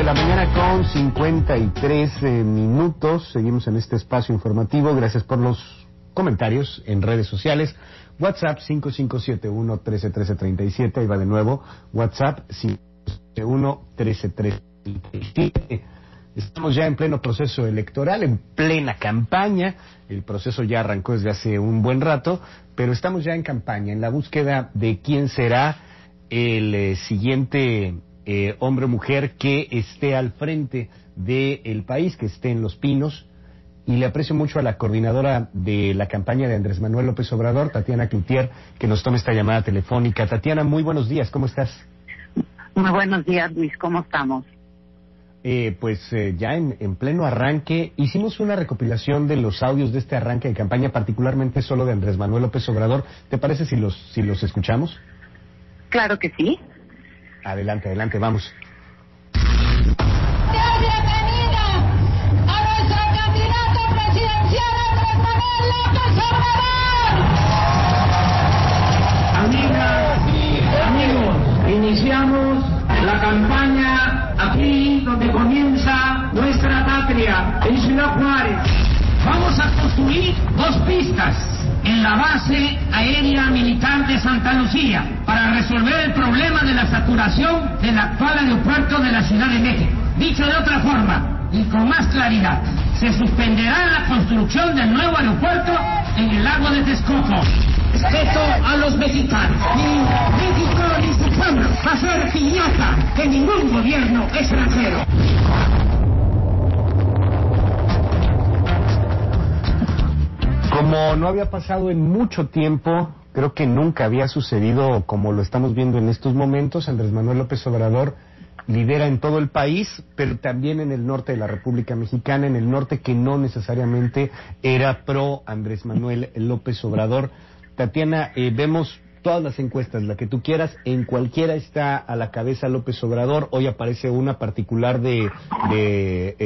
de la mañana con 53 minutos. Seguimos en este espacio informativo. Gracias por los comentarios en redes sociales. WhatsApp 5571-131337. Ahí va de nuevo. WhatsApp 571-131337. Estamos ya en pleno proceso electoral, en plena campaña. El proceso ya arrancó desde hace un buen rato, pero estamos ya en campaña, en la búsqueda de quién será el siguiente hombre o mujer que esté al frente del país, que esté en Los Pinos. Y le aprecio mucho a la coordinadora de la campaña de Andrés Manuel López Obrador, Tatiana Cloutier, que nos tome esta llamada telefónica. Tatiana, muy buenos días, ¿cómo estás? Muy buenos días, Luis, ¿cómo estamos? Ya en pleno arranque, hicimos una recopilación de los audios de este arranque de campaña, particularmente solo de Andrés Manuel López Obrador. ¿Te parece si los escuchamos? Claro que sí. Adelante, adelante, vamos. Bienvenida a nuestro candidato presidencial Andrés Manuel López Obrador. Amigas, amigos, iniciamos la campaña aquí donde comienza nuestra patria, en Ciudad Juárez. Vamos a construir 2 pistas en la base aérea militar de Santa Lucía para resolver el problema de la saturación del actual aeropuerto de la Ciudad de México. Dicho de otra forma y con más claridad, se suspenderá la construcción del nuevo aeropuerto en el lago de Texcoco. Respeto a los mexicanos. Ni México ni su pueblo va a ser piñata de ningún gobierno extranjero. Como no había pasado en mucho tiempo, creo que nunca había sucedido como lo estamos viendo en estos momentos, Andrés Manuel López Obrador lidera en todo el país, pero también en el norte de la República Mexicana, en el norte que no necesariamente era pro Andrés Manuel López Obrador. Tatiana, vemos todas las encuestas, la que tú quieras, en cualquiera está a la cabeza López Obrador. Hoy aparece una particular de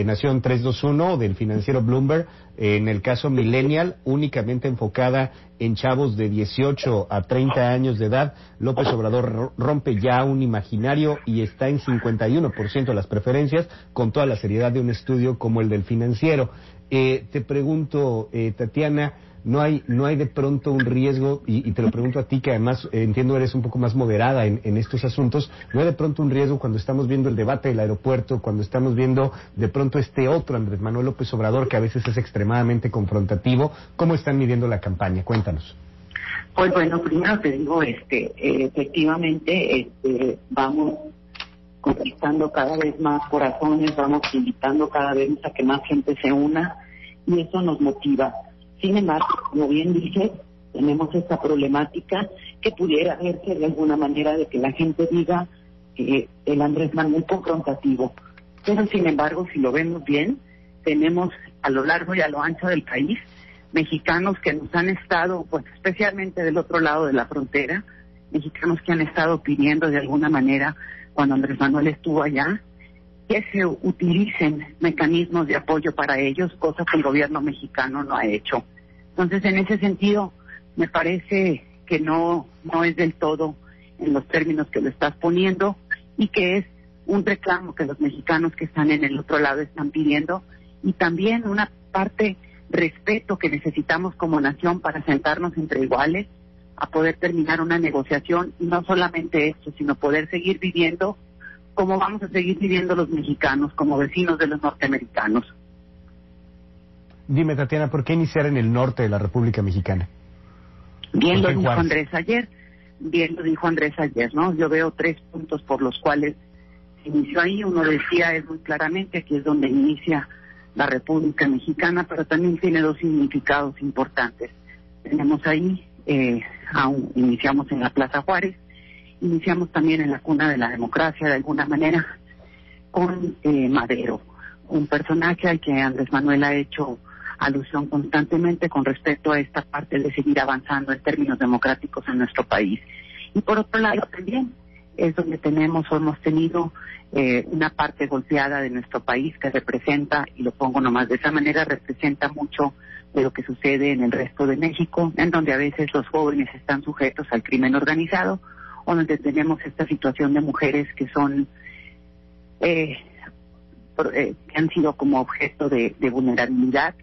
Nación 321, del financiero Bloomberg, en el caso Millennial, únicamente enfocada en chavos de 18 a 30 años de edad. López Obrador rompe ya un imaginario y está en 51% de las preferencias, con toda la seriedad de un estudio como el del financiero. Te pregunto, Tatiana, ¿no hay de pronto un riesgo, y te lo pregunto a ti, que además entiendo eres un poco más moderada en estos asuntos, ¿no hay de pronto un riesgo cuando estamos viendo el debate del aeropuerto, cuando estamos viendo de pronto este otro Andrés Manuel López Obrador, que a veces es extremadamente confrontativo? ¿Cómo están midiendo la campaña? Cuéntanos. Pues bueno, primero te digo, efectivamente, vamos conquistando cada vez más corazones, vamos invitando cada vez a que más gente se una, y eso nos motiva. Sin embargo, como bien dices, tenemos esta problemática que pudiera verse de alguna manera de que la gente diga que el Andrés Manuel confrontativo. Pero sin embargo, si lo vemos bien, tenemos a lo largo y a lo ancho del país mexicanos que nos han estado, pues especialmente del otro lado de la frontera, mexicanos que han estado pidiendo de alguna manera, cuando Andrés Manuel estuvo allá, que se utilicen mecanismos de apoyo para ellos, cosa que el gobierno mexicano no ha hecho. Entonces, en ese sentido, me parece que no es del todo en los términos que lo estás poniendo, y que es un reclamo que los mexicanos que están en el otro lado están pidiendo, y también una parte respeto que necesitamos como nación para sentarnos entre iguales a poder terminar una negociación, y no solamente esto, sino poder seguir viviendo como vamos a seguir viviendo los mexicanos, como vecinos de los norteamericanos. Dime, Tatiana, ¿por qué iniciar en el norte de la República Mexicana? Bien lo dijo Andrés ayer, ¿no? Yo veo 3 puntos por los cuales se inició ahí. Uno decía es muy claramente que es donde inicia la República Mexicana, pero también tiene 2 significados importantes. Tenemos ahí, iniciamos en la Plaza Juárez, iniciamos también en la cuna de la democracia, de alguna manera, con Madero, un personaje al que Andrés Manuel ha hecho alusión constantemente con respecto a esta parte de seguir avanzando en términos democráticos en nuestro país. Y por otro lado también es donde hemos tenido una parte golpeada de nuestro país que representa, y lo pongo nomás de esa manera, representa mucho de lo que sucede en el resto de México, en donde a veces los jóvenes están sujetos al crimen organizado, o donde tenemos esta situación de mujeres que son que han sido como objeto de vulnerabilidad.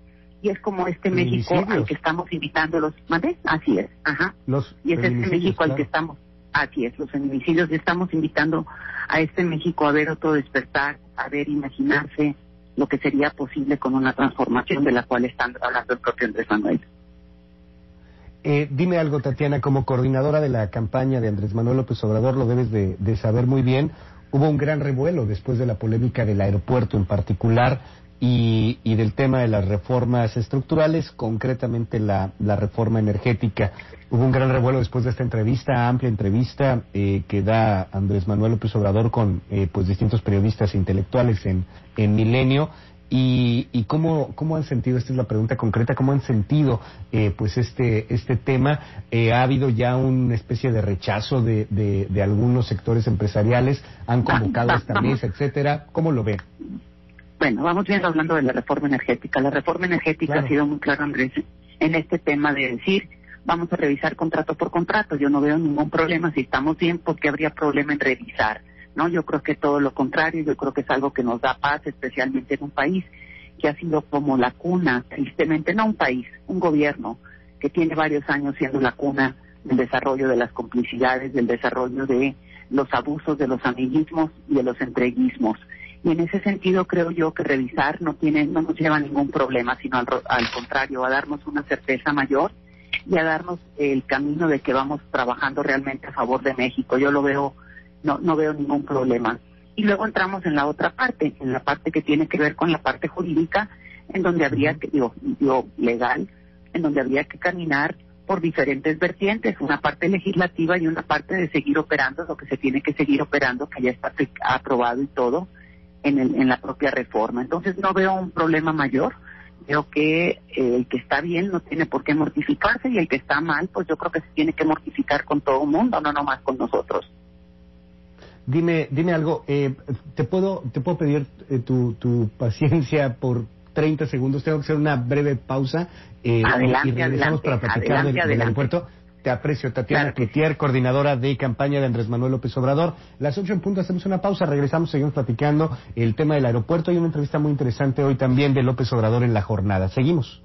Y es como este México al que estamos invitando los... ¿Mande? Así es, ajá. Y es este México al que estamos... Así es, los feminicidios. Y estamos invitando a este México a ver otro despertar, a ver, imaginarse lo que sería posible con una transformación de la cual están hablando el propio Andrés Manuel. Dime algo, Tatiana, como coordinadora de la campaña de Andrés Manuel López Obrador, lo debes de saber muy bien, hubo un gran revuelo después de la polémica del aeropuerto en particular y del tema de las reformas estructurales, concretamente la reforma energética. Hubo un gran revuelo después de esta entrevista, amplia entrevista que da Andrés Manuel López Obrador con pues distintos periodistas e intelectuales en Milenio. Y cómo han sentido, esta es la pregunta concreta, cómo han sentido pues este tema. Ha habido ya una especie de rechazo de algunos sectores empresariales, han convocado a esta mesa, etcétera. ¿Cómo lo ven? Bueno, vamos viendo hablando de la reforma energética. La reforma energética ha sido muy clara, Andrés, en este tema de decir, vamos a revisar contrato por contrato. Yo no veo ningún problema, si estamos bien, porque habría problema en revisar, ¿no? Yo creo que todo lo contrario, yo creo que es algo que nos da paz, especialmente en un país que ha sido como la cuna, tristemente, no un país, un gobierno que tiene varios años siendo la cuna del desarrollo de las complicidades, del desarrollo de los abusos, de los amiguismos y de los entreguismos. Y en ese sentido creo yo que revisar no nos lleva a ningún problema, sino al contrario, a darnos una certeza mayor y a darnos el camino de que vamos trabajando realmente a favor de México. Yo lo veo, no veo ningún problema. Y luego entramos en la otra parte, en la parte que tiene que ver con la parte jurídica, en donde habría que, legal, en donde habría que caminar por diferentes vertientes, una parte legislativa y una parte de seguir operando lo que se tiene que seguir operando, que ya está aprobado y todo en la propia reforma. Entonces no veo un problema mayor. Veo que el que está bien no tiene por qué mortificarse y el que está mal, pues yo creo que se tiene que mortificar con todo el mundo, no nomás con nosotros. Dime algo, te puedo pedir tu paciencia por 30 segundos, tengo que hacer una breve pausa y regresamos para platicar del aeropuerto. Te aprecio, Tatiana Cloutier, coordinadora de campaña de Andrés Manuel López Obrador. Las 8 en punto hacemos una pausa, regresamos, seguimos platicando el tema del aeropuerto. Hay una entrevista muy interesante hoy también de López Obrador en La Jornada. Seguimos.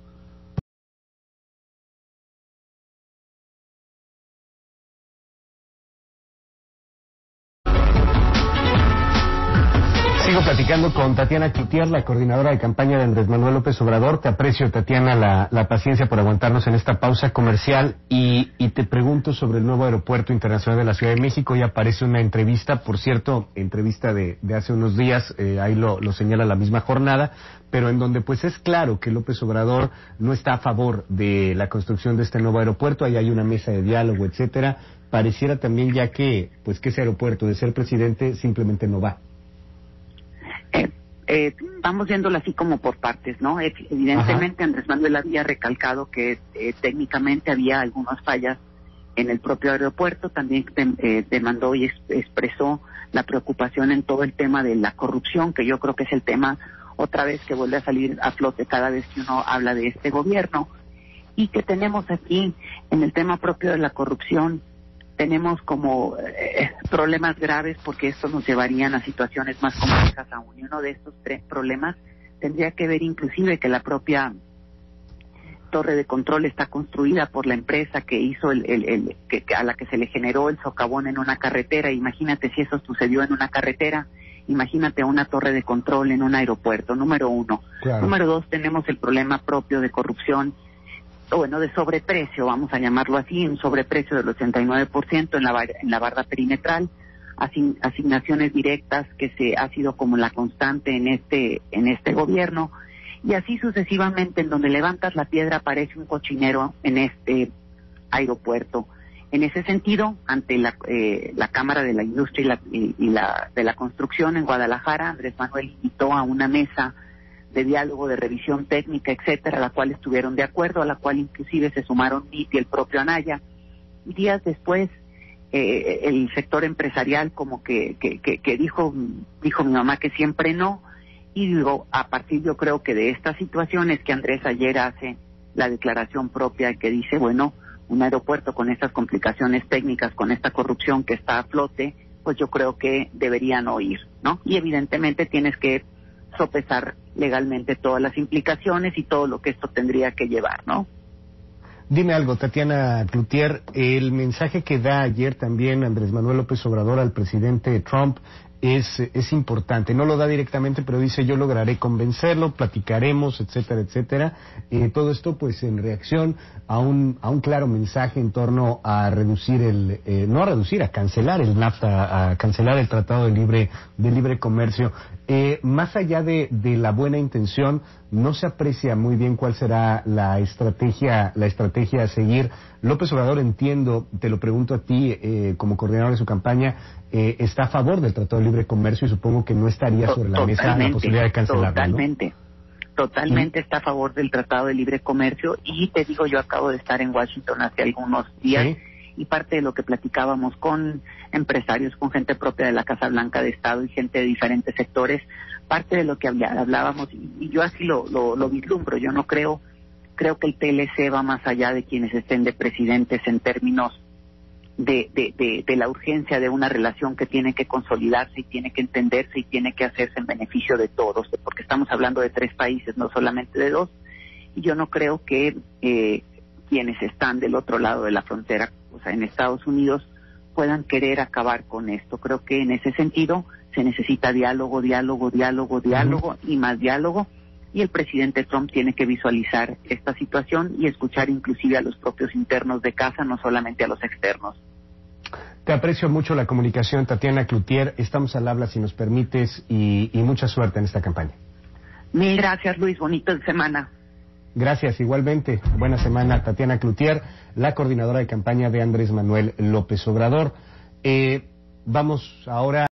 Sigo platicando con Tatiana Cloutier, la coordinadora de campaña de Andrés Manuel López Obrador. Te aprecio, Tatiana, la paciencia por aguantarnos en esta pausa comercial y te pregunto sobre el nuevo aeropuerto internacional de la Ciudad de México. Ya aparece una entrevista, por cierto, entrevista de hace unos días, ahí lo señala La Misma Jornada, pero en donde pues es claro que López Obrador no está a favor de la construcción de este nuevo aeropuerto. Ahí hay una mesa de diálogo, etcétera. Pareciera también ya que ese aeropuerto, de ser presidente, simplemente no va. Vamos viéndolo así como por partes, ¿no? Evidentemente Andrés Manuel había recalcado que técnicamente había algunas fallas en el propio aeropuerto, también demandó y expresó la preocupación en todo el tema de la corrupción, que yo creo que es el tema otra vez que vuelve a salir a flote cada vez que uno habla de este gobierno, y que tenemos aquí en el tema propio de la corrupción tenemos como problemas graves, porque esto nos llevarían a situaciones más complejas aún. Y uno de estos tres problemas tendría que ver inclusive que la propia torre de control está construida por la empresa que hizo a la que se le generó el socavón en una carretera. Imagínate si eso sucedió en una carretera, imagínate una torre de control en un aeropuerto, número uno. Claro. Número dos, tenemos el problema propio de corrupción, de sobreprecio, vamos a llamarlo así, un sobreprecio del 89% en la barra perimetral, asignaciones directas que ha sido como la constante en este gobierno, y así sucesivamente, en donde levantas la piedra aparece un cochinero en este aeropuerto. En ese sentido, ante la Cámara de la Industria y de la Construcción en Guadalajara, Andrés Manuel invitó a una mesa de diálogo, de revisión técnica, etcétera, a la cual estuvieron de acuerdo, a la cual inclusive se sumaron MIT y el propio Anaya. Y días después, el sector empresarial como que dijo mi mamá que siempre no, y digo, a partir yo creo que de estas situaciones que Andrés ayer hace la declaración propia que dice, bueno, un aeropuerto con estas complicaciones técnicas, con esta corrupción que está a flote, pues yo creo que deberían oír, ¿no? Y evidentemente tienes que sopesar legalmente todas las implicaciones y todo lo que esto tendría que llevar, ¿no? Dime algo, Tatiana Cloutier, el mensaje que da ayer también Andrés Manuel López Obrador al presidente Trump es importante. No lo da directamente, pero dice: yo lograré convencerlo, platicaremos, etcétera, etcétera. Todo esto pues en reacción a un claro mensaje en torno a reducir a cancelar el NAFTA, a cancelar el Tratado de Libre Comercio. Más allá de la buena intención, no se aprecia muy bien cuál será la estrategia a seguir. López Obrador, entiendo, te lo pregunto a ti como coordinador de su campaña, está a favor del Tratado de Libre Comercio y supongo que no estaría sobre la mesa la posibilidad de cancelarlo, ¿no? Totalmente está a favor del Tratado de Libre Comercio, y te digo, yo acabo de estar en Washington hace algunos días, ¿sí? Y parte de lo que platicábamos con empresarios, con gente propia de la Casa Blanca de Estado y gente de diferentes sectores, parte de lo que hablábamos, y yo así lo vislumbro. Yo no creo que el TLC va más allá de quienes estén de presidentes en términos de la urgencia de una relación que tiene que consolidarse y tiene que entenderse y tiene que hacerse en beneficio de todos, porque estamos hablando de 3 países, no solamente de 2, y yo no creo que quienes están del otro lado de la frontera, o sea, en Estados Unidos, puedan querer acabar con esto. Creo que en ese sentido se necesita diálogo y más diálogo, y el presidente Trump tiene que visualizar esta situación y escuchar inclusive a los propios internos de casa, no solamente a los externos. Te aprecio mucho la comunicación, Tatiana Cloutier. Estamos al habla, si nos permites, y mucha suerte en esta campaña. Mil gracias, Luis. Bonita semana. Gracias, igualmente. Buena semana, Tatiana Cloutier, la coordinadora de campaña de Andrés Manuel López Obrador. Vamos ahora